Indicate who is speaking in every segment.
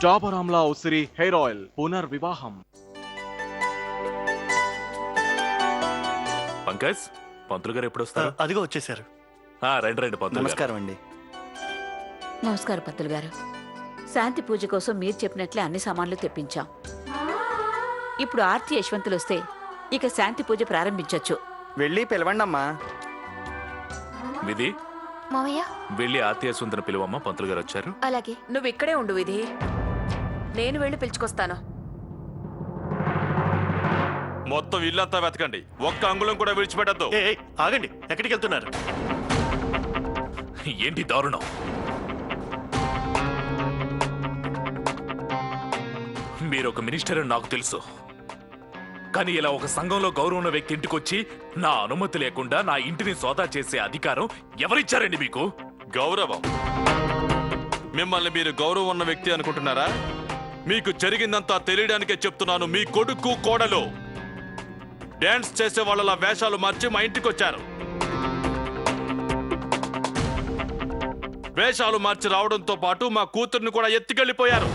Speaker 1: డాబర్ ఆమ్లా ఉసిరి hair oil పునర్వివాహం.
Speaker 2: Pankaj, పంతులు గారు ఎప్పుడు వస్తారు?
Speaker 3: అదిగో వచ్చేసారు.
Speaker 2: రండి రండి పంతులు గారు.
Speaker 3: నమస్కారం అండి.
Speaker 4: నమస్కారం పంతులు గారు. శాంతి పూజ కోసం మీరు చెప్పినట్లే అన్ని సామాన్లు తెప్పించాం. ఇప్పుడు ఆర్తి యశ్వంతులు వస్తే ఇక శాంతి పూజ ప్రారంభించొచ్చు.
Speaker 3: వెళ్ళి పిలవండమ్మా.
Speaker 2: విధి,
Speaker 5: మావయ్య
Speaker 2: వెళ్ళి ఆర్తి యశ్వంతుని పిలువమ్మ, పంతులు గారు వచ్చారు.
Speaker 5: అలాగే.
Speaker 6: నువ్వు ఇక్కడే ఉండు విధి, నేను వెళ్ళి పిలుచుకొస్తాను.
Speaker 7: మొత్తం ఇల్లంతా వెతకండి, ఒక్క అంగుళం కూడా విడిచిపెట్టద్దు.
Speaker 3: ఆగండి, ఎక్కడికి వెళ్తున్నారు?
Speaker 2: ఏంటి దారుణం? మీరు ఒక మినిస్టర్ అని నాకు తెలుసు, కానీ ఇలా ఒక సంఘంలో గౌరవం ఉన్న వ్యక్తి ఇంటికి వచ్చి నా అనుమతి లేకుండా నా ఇంటిని సోదా చేసే అధికారం ఎవరిచ్చారండి మీకు?
Speaker 7: గౌరవం? మిమ్మల్ని మీరు గౌరవం ఉన్న వ్యక్తి అనుకుంటున్నారా? మీకు జరిగిందంతా తెలియడానికే చెప్తున్నాను. మీ కొడుకు కోడలు డాన్స్ చేసే వాళ్ళ వేషాలు మార్చి మా ఇంటికి వచ్చారు. వేషాలు మార్చి రావడంతో పాటు మా కూతుర్ని కూడా ఎత్తుకెళ్ళిపోయారు.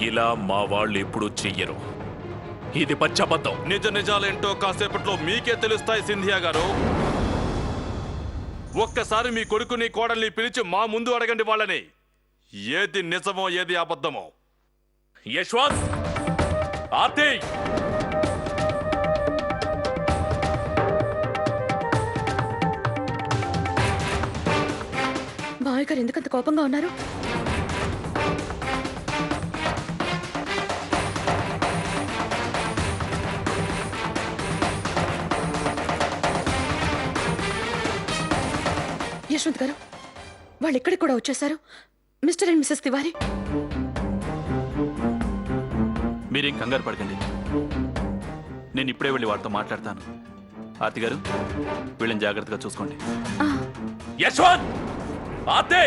Speaker 2: ఇలా మా వాళ్ళు ఎప్పుడు చెయ్యరు. ఇది పచ్చబద్ధం.
Speaker 7: నిజ నిజాలేంటో కాసేపట్లో మీకే తెలుస్తాయి సింధియా గారు. ఒక్కసారి మీ కొడుకుని కోడల్ని పిలిచి మా ముందు అడగండి వాళ్ళని, ఏది నిజమో ఏది అబద్ధమో.
Speaker 2: యశ్వంత్, ఆర్తి,
Speaker 5: మావయ్య గారు ఎందుకంత కోపంగా ఉన్నారు? యశ్వంత్ గారు, వాళ్ళు ఇక్కడికి కూడా వచ్చేసారు. Mister and Mrs Tiwari.
Speaker 8: మీరేం కంగారు పడకండి, నేను ఇప్పుడే వెళ్ళి వారితో మాట్లాడతాను. ఆర్తి గారు, వీళ్ళని జాగ్రత్తగా చూసుకోండి.
Speaker 2: యశ్వంత్, ఆర్తి,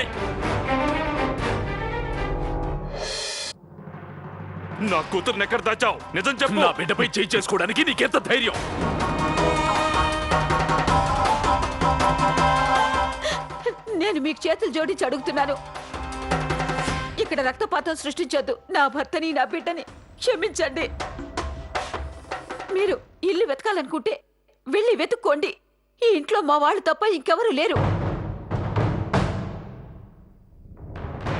Speaker 7: నా కూతుర్ని ఎక్కడ దాచావు? నిజం చెప్పు.
Speaker 2: నా బిడ్డపై చేయి చేసుకోవడానికి నీకెంత ధైర్యం?
Speaker 4: నేను మీకు చేతులు జోడించి అడుగుతున్నాను, ఇక్కడ రక్తపాతం సృష్టించొద్దు. నా భర్తని నా బిడ్డని క్షమించండి. మీరు ఇల్లు వెతకాలనుకుంటే వెళ్ళి వెతుక్కోండి. ఈ ఇంట్లో మా వాళ్ళు తప్ప ఇంకెవరూ లేరు.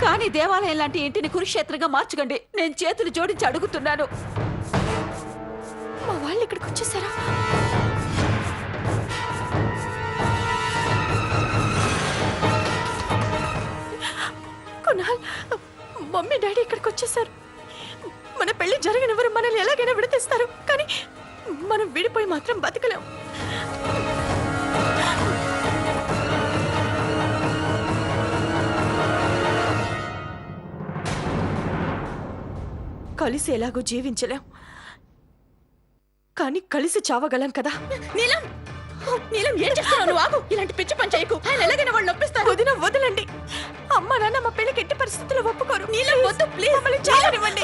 Speaker 4: కానీ దేవాలయం లాంటి ఇంటిని కురుక్షేత్రంగా మార్చకండి. నేను చేతులు జోడించి అడుగుతున్నాను.
Speaker 5: మా వాళ్ళు ఇక్కడికి వచ్చేసారా? కునాల్, మమ్మీ డాడీ ఇక్కడికి వచ్చేసారు. మన పెళ్లి జరగనివ్వరు, మనల్ని ఎలాగైనా విడతీస్తారు. కానీ మనం విడిపోయి మాత్రం బతకలేం. కలిసి ఎలాగో జీవించలేం, కానీ కలిసి చావగలం కదా. నీలం, నీలం ఏం చేస్తున్నావు? ఆగు, ఇలాంటి పిచ్చి పని చేయకు. ఆయన ఎలాగైనా వాళ్ళు నొప్పిస్తారు. వదిన, వదలండి. అమ్మ నాన్న మా పెళ్లికి ఎట్టి పరిస్థితుల్లో ఒప్పుకోరు. నీలం వద్దు, ప్లీజ్ మమ్మల్ని చావనివ్వండి.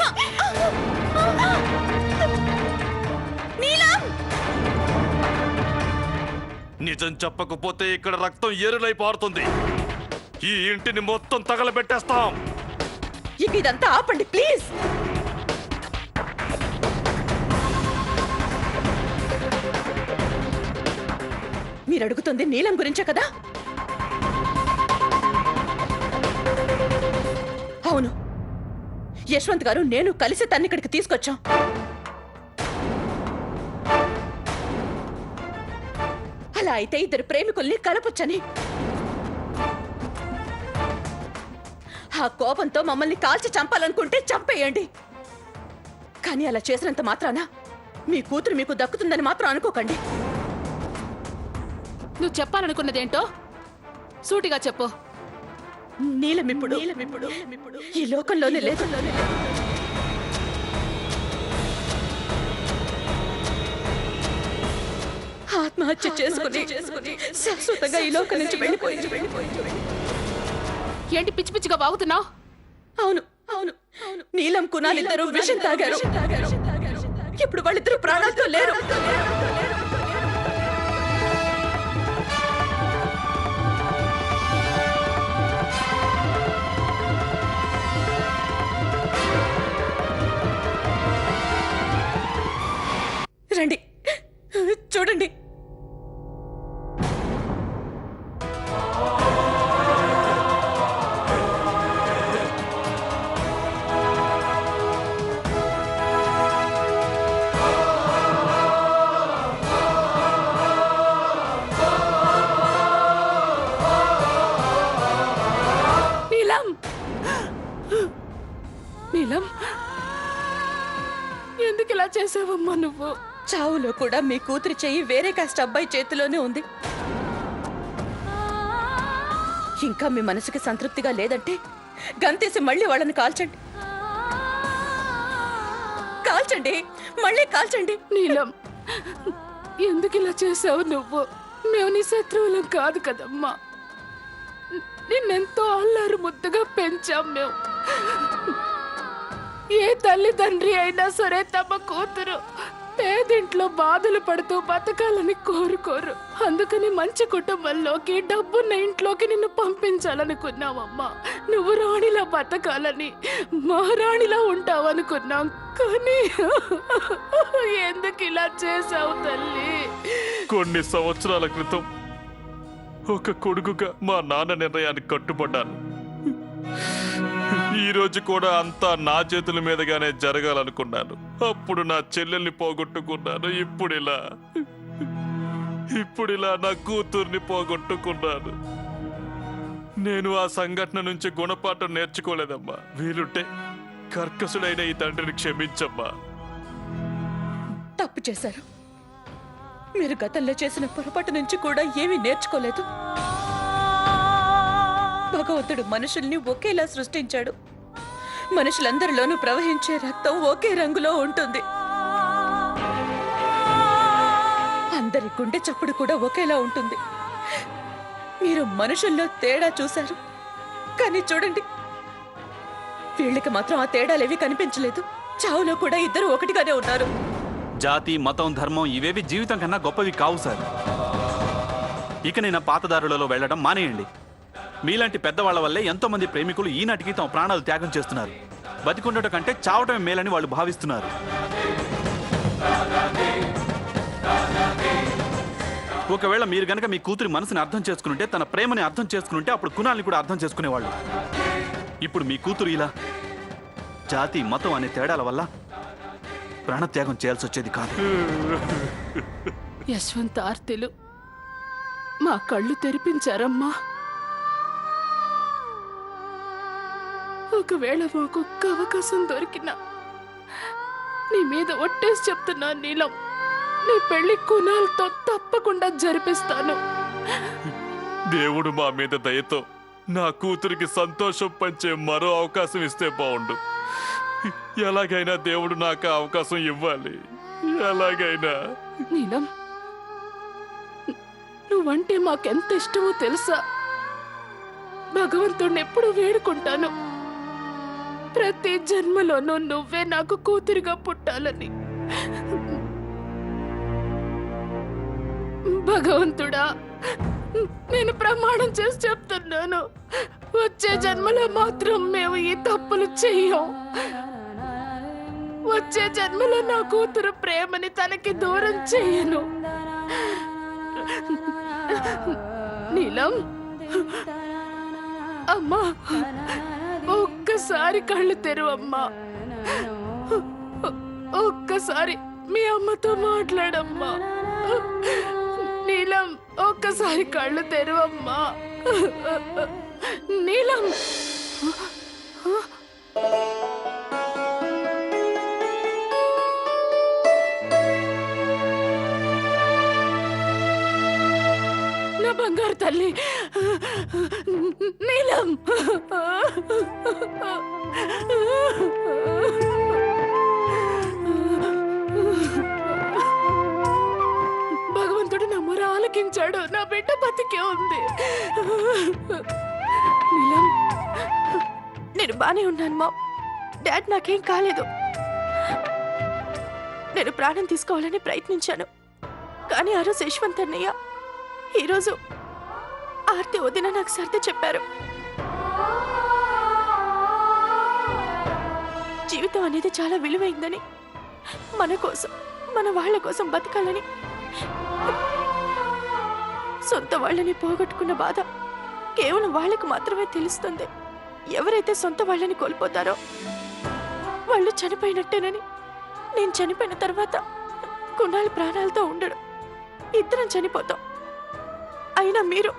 Speaker 5: నీలం,
Speaker 7: నిజం చెప్పకపోతే ఇక్కడ రక్తం ఏరులై పారుతుంది. ఈ ఇంటిని మొత్తం తగలబెట్టేస్తాం.
Speaker 5: ఇక ఇదంతా ఆపండి ప్లీజ్. మీరు అడుగుతుంది నీలం గురించే కదా? అవును, యశ్వంత్ గారు నేను కలిసి తన్ని ఇక్కడికి తీసుకొచ్చాం. అలా అయితే ఇద్దరు ప్రేమికుల్ని కలపొచ్చని. ఆ కోపంతో మమ్మల్ని కాల్చి చంపాలనుకుంటే చంపేయండి. కానీ అలా చేసినంత మాత్రాన మీ కూతురు మీకు దక్కుతుందని మాత్రం అనుకోకండి.
Speaker 9: నువ్వు చెప్పాలనుకున్నదేంటో సూటిగా చెప్పు.
Speaker 5: నీలమిప్పుడు ఈ లోకంలోనే లేదు. ఆత్మహత్య చేసుకుని శాశ్వతంగా ఈ లోకం నుంచి వెళ్ళిపోయింది.
Speaker 9: ఏంటి పిచ్చి పిచ్చిగా బాగుతున్నావు?
Speaker 5: అవును అవును, నీలం కునాల్ ఇద్దరు విషం తాగారు. ఇప్పుడు వాళ్ళిద్దరు ప్రాణాలతో లేరు.
Speaker 9: చేసావమ్మా నువ్వు?
Speaker 5: చావులో కూడా మీ కూతురి చెయ్యి వేరే కాస్ట్ అబ్బాయి చేతిలోనే ఉంది. ఇంకా మీ మనసుకి సంతృప్తిగా లేదంటే గంతేసి మళ్ళీ వాళ్ళని కాల్చండి. కాల్చండి, మళ్ళీ కాల్చండి.
Speaker 9: నీలం, ఎందుకు ఇలా చేసావు నువ్వు? మేము నీ శత్రువులం కాదు కదమ్మా. నిన్నెంతో అల్లారు ముద్దుగా పెంచాం మేము. ఏ తల్లిదండ్రి అయినా సరే తమ కూతురు పేదింట్లో బాధలు పడుతూ బతకాలని కోరుకోరు. అందుకని మంచి కుటుంబంలోకి, డబ్బున్న ఇంట్లోకి నిన్ను పంపించాలనుకున్నావమ్మా. నువ్వు రాణిలా బతకాలని, మహారాణిలా ఉంటావనుకున్నాం. కానీ ఎందుకు ఇలా చేసావు తల్లి?
Speaker 7: కొన్ని సంవత్సరాల క్రితం ఒక కొడుకుగా మా నాన్న నిర్ణయానికి కట్టుబడ్డాను. ఈ రోజు కూడా అంతా నా చేతుల మీదగానే జరగాలనుకున్నాను. అప్పుడు నా చెల్లెల్ని పోగొట్టుకున్నాను. ఇప్పుడిలా నా కూతుర్ని పోగొట్టుకున్నాను. నేను ఆ సంఘటన నుంచి గుణపాఠం నేర్చుకోలేదమ్మా. వీలుంటే కర్కసుడైన ఈ తండ్రిని క్షమించమ్మా.
Speaker 5: తప్పు చేశారు. మీరు గతంలో చేసిన పొరపాటు నుంచి కూడా ఏమీ నేర్చుకోలేదు. భగవంతుడు మనుషుల్ని ఒకేలా సృష్టించాడు. మనుషులందరిలోనూ ప్రవహించే రక్తం ఒకే రంగులో ఉంటుంది. అందరి గుండె చప్పుడు కూడా ఒకేలా ఉంటుంది. మీరు మనుషుల్లో తేడా చూశారు, కానీ చూడండి, వీళ్ళకి మాత్రం ఆ తేడాలేవి కనిపించలేదు. చావులో కూడా ఇద్దరు ఒకటిగానే ఉన్నారు.
Speaker 8: జాతి, మతం, ధర్మం ఇవేవి జీవితం కన్నా గొప్పవి కావు సార్. ఇక నేను పాతదారులలో వెళ్ళడం మానేయండి. మీలాంటి పెద్దవాళ్ల వల్లే ఎంతో మంది ప్రేమికులు ఈనాటికి తమ ప్రాణాలు త్యాగం చేస్తున్నారు. బతికుండటం కంటే చావటమే మేలని వాళ్ళు భావిస్తున్నారు. ఒకవేళ మీరు గనక మీ కూతురి మనసుని అర్థం చేసుకుంటే, తన ప్రేమని అర్థం చేసుకుంటే, అప్పుడు కుణాల్ని కూడా అర్థం చేసుకునేవాళ్ళు. ఇప్పుడు మీ కూతురు ఇలా జాతి, మతం అనే తేడాల వల్ల ప్రాణత్యాగం చేయాల్సి వచ్చేది కాదు.
Speaker 9: యశ్వంత్ ఆర్తిలు మా కళ్ళు తెరిపించారమ్మా. ఒకవేళ మాకు ఒక్క అవకాశం దొరికినా నీ మీద ఒట్టేసి చెప్తున్నా నీలం, నీ పెళ్లి కునాలతో తప్పకుండా జరిపిస్తాను.
Speaker 7: దేవుడు మా మీద దయతో నా కూతురికి సంతోషం పంచే మరో అవకాశం ఇస్తే బాగుండు. ఎలాగైనా దేవుడు నాకు ఆ అవకాశం ఇవ్వాలి. ఎలాగైనా.
Speaker 9: నీలం, నువ్వంటే మాకెంత ఇష్టమో తెలుసా? భగవంతుడిని ఎప్పుడు వేడుకుంటాను, ప్రతి జన్మలోనూ నువ్వే నాకు కూతురిగా పుట్టాలని. భగవంతుడా, నేను ప్రమాణం చేసి చెప్తున్నాను, వచ్చే జన్మలో మాత్రం మేము ఈ తప్పులు చెయ్యం. వచ్చే జన్మలో నా కూతురు ప్రేమని తనకి దూరం చెయ్యను. నీలం, అమ్మా, ఒక్కసారి కళ్ళు తెరువమ్మా. ఒక్కసారి మీ అమ్మతో మాట్లాడమ్మా. నీలం, ఒక్కసారి కళ్ళు తెరువమ్మా. నీలం, నా బంగారు తల్లి నీలం. భగవంతుడు నా మొర ఆలకించాడు. నా బిడ్డ బతికే ఉంది. నీలం,
Speaker 5: నేను బానే ఉన్నాను మా. డాడ్ నాకేం కాలేదు. నేను ప్రాణం తీసుకోవాలని ప్రయత్నించాను, కానీ ఆ రోజు యశ్వంత్ అన్నయ్య, ఈరోజు ఆర్తి వదిన నాకు సర్ది చెప్పారు. జీవితం అనేది చాలా విలువైందని, మన కోసం, మన వాళ్ళ కోసం బతకాలని. సొంత వాళ్ళని పోగొట్టుకున్న బాధ కేవలం వాళ్ళకు మాత్రమే తెలుస్తుంది. ఎవరైతే సొంత వాళ్ళని కోల్పోతారో వాళ్ళు చనిపోయినట్టేనని. నేను చనిపోయిన తర్వాత కుణాల్ ప్రాణాలతో ఉండడు, ఇద్దరం చనిపోతాం. అయినా మీరు,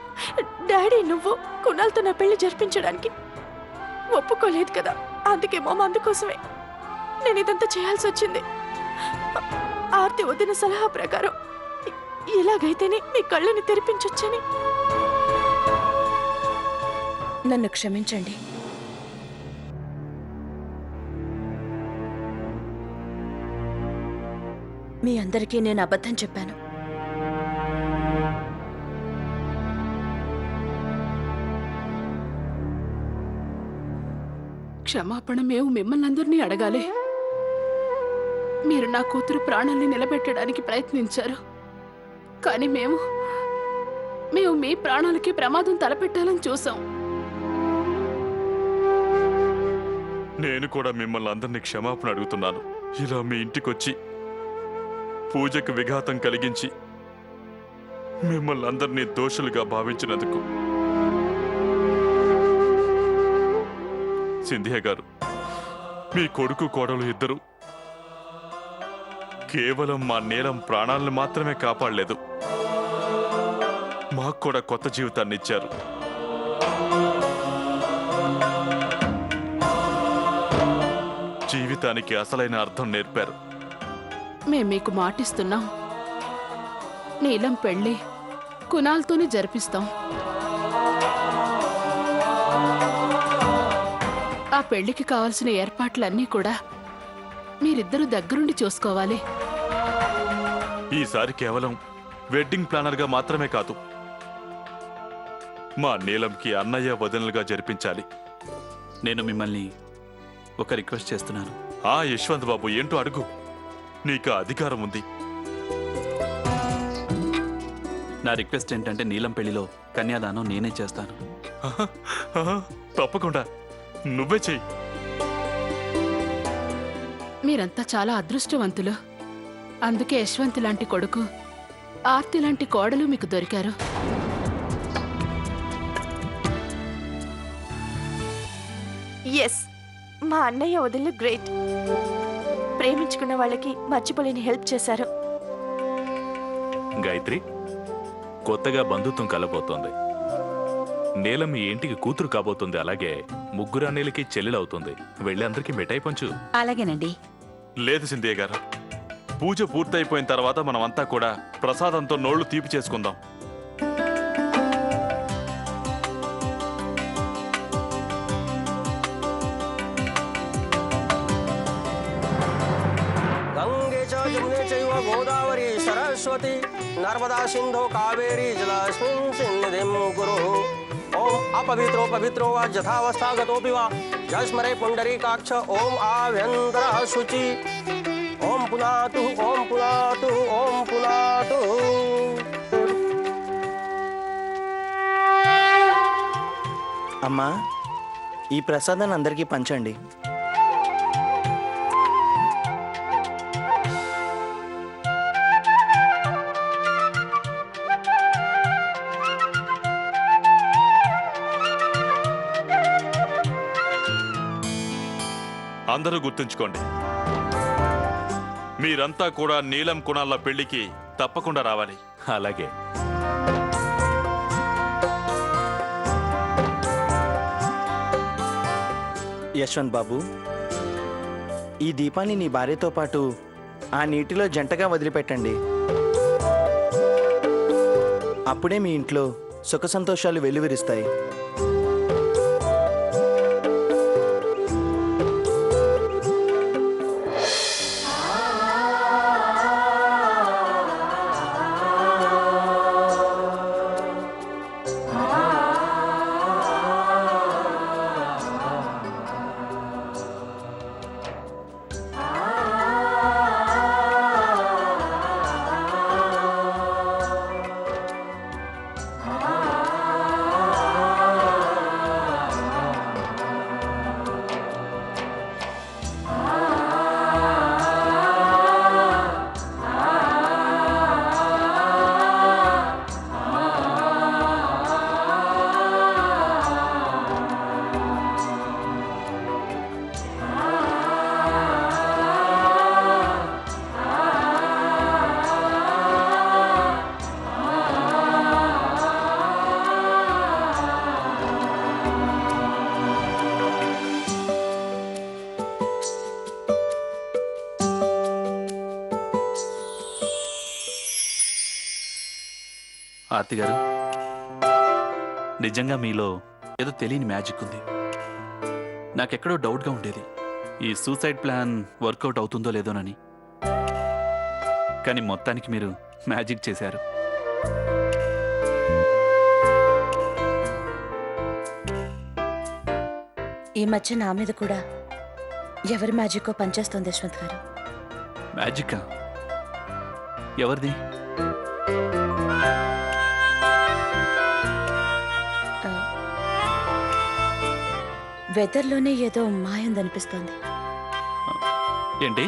Speaker 5: డాడీ, నువ్వు కుణాల్తో నా పెళ్లి జరిపించడానికి ఒప్పుకోలేదు కదా. అందుకేమో అందుకోసమే నేను ఇదంతా చేయాల్సి వచ్చింది. ఆర్తి వదిన సలహా ప్రకారం ఇలాగైతేనే మీ కళ్ళని తెరిపించొచ్చని. నన్ను క్షమించండి. మీ అందరికీ నేను అబద్ధం చెప్పాను.
Speaker 9: క్షమాపణ మేము మిమ్మల్ని అందరినీ అడగాలి. మీరు నా కూతురు ప్రాణాల్ని నిలబెట్టడానికి ప్రయత్నించారు, కానీ మేము మీ ప్రాణాలకి ప్రమాదం తలపెట్టాలని చూసాం.
Speaker 7: నేను కూడా మిమ్మల్ని అందరినీ క్షమాపణ అడుగుతున్నాను. ఇలా మీ ఇంటికొచ్చి పూజకు విఘాతం కలిగించి మిమ్మల్ని అందరినీ దోషులుగా భావించినందుకు. సింధియా గారు, మీ కొడుకు కోడలు ఇద్దరు కేవలం మా నీలం ప్రాణాలను మాత్రమే కాపాడలేదు, మాకు కూడా కొత్త జీవితాన్ని ఇచ్చారు. జీవితానికి అసలైన అర్థం నేర్పారు.
Speaker 9: మేము మీకు మాటిస్తున్నాం, నీలం పెళ్ళి కునాల్తోనే జరిపిస్తాం. ఆ పెళ్లికి కావాల్సిన ఏర్పాట్లన్నీ కూడా మీరిద్దరూ దగ్గరుండి చూసుకోవాలి.
Speaker 7: ఈసారి కేవలం వెడ్డింగ్ ప్లానర్గా మాత్రమే కాదు, మా నీలంకి అన్నయ్య వదినలుగా జరిపించాలి.
Speaker 8: నేను మిమ్మల్ని ఒక రిక్వెస్ట్ చేస్తున్నాను.
Speaker 7: యశ్వంత్ బాబు, ఏంటో అడుగు, నీకు ఆ అధికారం ఉంది.
Speaker 8: నా రిక్వెస్ట్ ఏంటంటే నీలం పెళ్లిలో కన్యాదానం నేనే చేస్తాను.
Speaker 7: తప్పకుండా నువ్వే చెయ్యి.
Speaker 9: మీరంతా చాలా అదృష్టవంతులు. అందుకే యశ్వంత్ లాంటి కొడుకు, ఆర్తి లాంటి కోడలు మీకు దొరికారు.
Speaker 5: ఎస్, మా అన్నయ్య వదిన గ్రేట్. ప్రేమించుకున్న వాళ్ళకి మర్చిపోలేని హెల్ప్ చేశారు.
Speaker 2: గాయత్రి, కొత్తగా బంధుత్వం కలబోతోంది. నీలం ఈ ఇంటికి కూతురు కాబోతుంది. అలాగే ముగ్గురు అన్నయ్యలకి చెల్లెలవుతుంది. వెళ్ళి అందరికీ మిఠాయి పంచు.
Speaker 4: అలాగేనండి.
Speaker 7: లేదు సింధియా గారు, పూజ పూర్తయిపోయిన తర్వాత మనమంతా కూడా ప్రసాదంతో నోళ్లు తీపి చేసుకుందాం.
Speaker 10: గంగే చ జమునే చైవ గోదావరి సరస్వతి నర్మదా సింధు కావేరీ జలాస్మిన్ సన్నిధిం కురు. ఓం అపవిత్రో పవిత్రో వా యథావస్థాగతోపి వా యస్మరే పుండరీకాక్ష ఓం ఆభ్యంతరః శుచి. ఓం పునాతు ఓం పునాతు ఓం పునాతు.
Speaker 3: అమ్మా, ఈ ప్రసాదాన్ని అందరికీ పంచండి.
Speaker 7: అందరూ గుర్తుంచుకోండి, మీరంతా కూడా నీలం కుణాల పెళ్లికి తప్పకుండా రావాలి.
Speaker 2: అలాగే.
Speaker 3: యశ్వంత్ బాబు, ఈ దీపాన్ని నీ భార్యతో పాటు ఆ నీటిలో జంటగా వదిలిపెట్టండి. అప్పుడే మీ ఇంట్లో సుఖ సంతోషాలు వెల్లువిరుస్తాయి.
Speaker 8: ఆర్తి గారు, నిజంగా మీలో ఏదో తెలియని మ్యాజిక్ ఉంది. నాకెక్కడో డౌట్గా ఉండేది, ఈ సూసైడ్ ప్లాన్ వర్కౌట్ అవుతుందో లేదోనని. కానీ మొత్తానికి మీరు మ్యాజిక్ చేశారు.
Speaker 5: ఈ మధ్య నా మీద కూడా ఎవరి మ్యాజిక్కో పనిచేస్తోంది యశ్వంత్ గారు.
Speaker 8: మ్యాజిక్కా? ఎవరిది?
Speaker 5: వెదర్లోనే ఏదో మాయందనిపిస్తోంది.
Speaker 8: ఏంటి,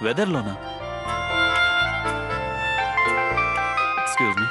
Speaker 8: వెదర్లోనా? Excuse me.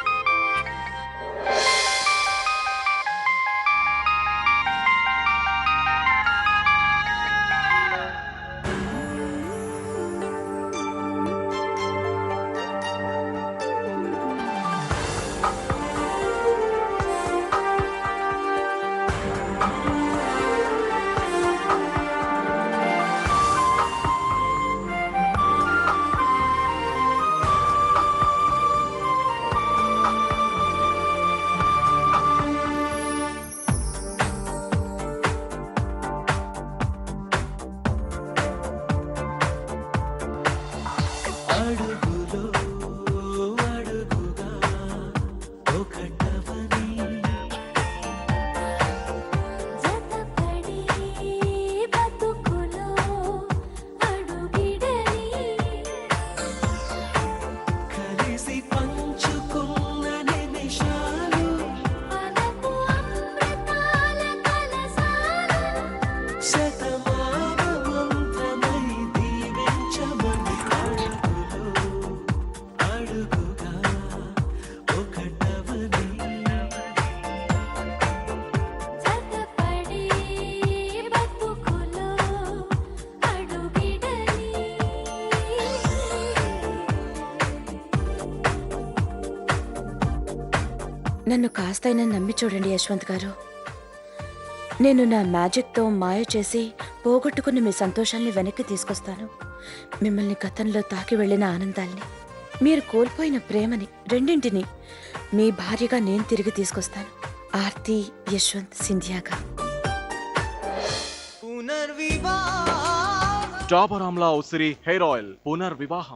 Speaker 5: నన్ను కాస్తైనా నమ్మి చూడండి యశ్వంత్ గారు. నేను నా మ్యాజిక్తో మాయ చేసి పోగొట్టుకున్న మీ సంతోషాల్ని వెనక్కి తీసుకొస్తాను. మిమ్మల్ని గతంలో తాకి వెళ్ళిన ఆనందాల్ని, మీరు కోల్పోయిన ప్రేమని, రెండింటిని మీ భార్యగా నేను తిరిగి తీసుకొస్తాను. ఆర్తి యశ్వంత్ సింధియాగా.
Speaker 1: డాబర్ ఆమ్లా ఉసిరి హెయిర్ ఆయిల్ పునర్వివాహం.